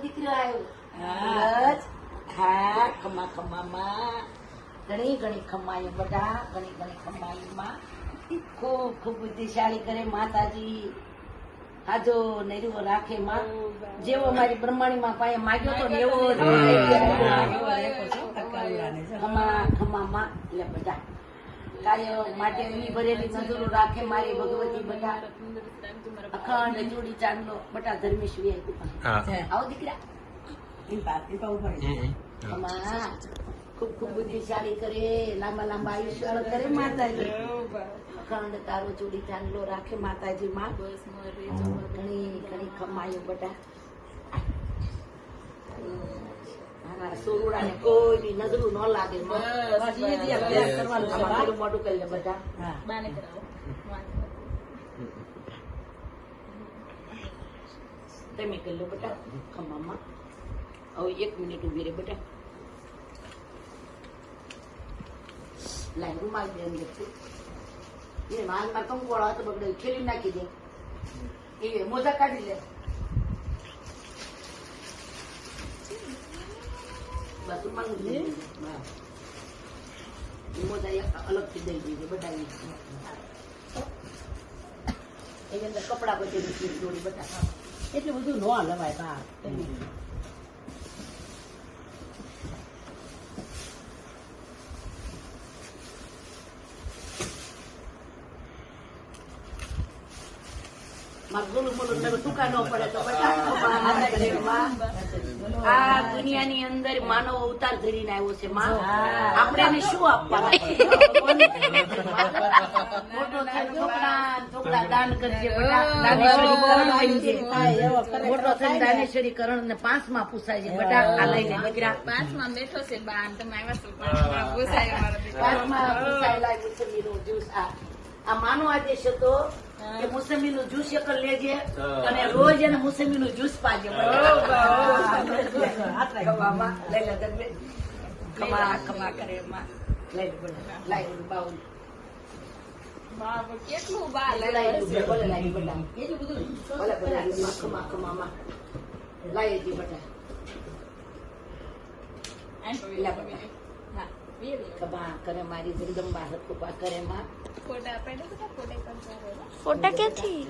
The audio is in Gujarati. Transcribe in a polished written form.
દીકરો આવ્યો. હા ખમા ખમામાં ઘણી ઘણી ખમાયું બધા, ઘણી ઘણી ખમાયુંમાં ખૂબ ખૂબ બુદ્ધિશાળી કરે માતાજી. હાજો નૈરુઓ રાખે માં. જેવો મારી બ્રહ્માણી માં પાસે માગ્યો તો ને એવો ખમા ખમા માં. એટલે બધા કાર્ય માટે એની ભરેલી નજરો રાખે મારી ભગવતી. બધા અખંડ ચૂડી ચાંદલો બધા ધર્મેશ આવો દીકરા. ખમા ખૂબ ખૂબ બુદ્ધિશાળી કરે, લાંબા લાંબા આયુષ્ય કરે માતાજી. અખંડ તારો ચૂડી ચાંદલો રાખે માતાજી માં. ઘણી ઘણી ખમાયું બધા. સોરુડા ને કોઈ બી નજરું ન લાગે. મોટું કરી લે બધા. તમે કરી લો બેટા ખમામાં. હવે 1 મિનિટ ઉભી રહે બેટા. લાઈન રૂમાલ દે અંદર એ માનમાં કંકોળો હતો બગડે ખેલી નાખી દે. એ મોજા કાઢી લે. બસ રૂમાલ મોજા અલગથી દઈ દીધું બધા. એની અંદર કપડા બધી જોડી બધા. એટલું બધું ન લવાય બા. આ દુનિયાની અંદર માનવ અવતાર ધરીને આવ્યો છે માં. આપણે એને શું આપવાના? મોટો છોકરા દાન કરજે. મોટો થઈને દાનેશ્વરી કરણ ને 5માં પૂછાય છે બેટા. આ લઈ લે દીકરા. 5માં બેઠો છે બા. તમે આવ્યા છો 5માં પૂછાય. 5માં પૂછાયેલા મુસમીનો જ્યુસ. આ માનો આદેશ હતો કે મોસંબી નું જ્યુસ એક લેજે અને રોજ એને મોસંબી નું જ્યુસ પાજે. ખમા ખમા કરે એમાં. બાઉલ કેટલું બા ખમા ખમામાં લાવી હતી બધા. ખમા કરે મારી જગદંબા કૃપા કરે માં. ફોટા પડે. ફોટા ક્યાંથી?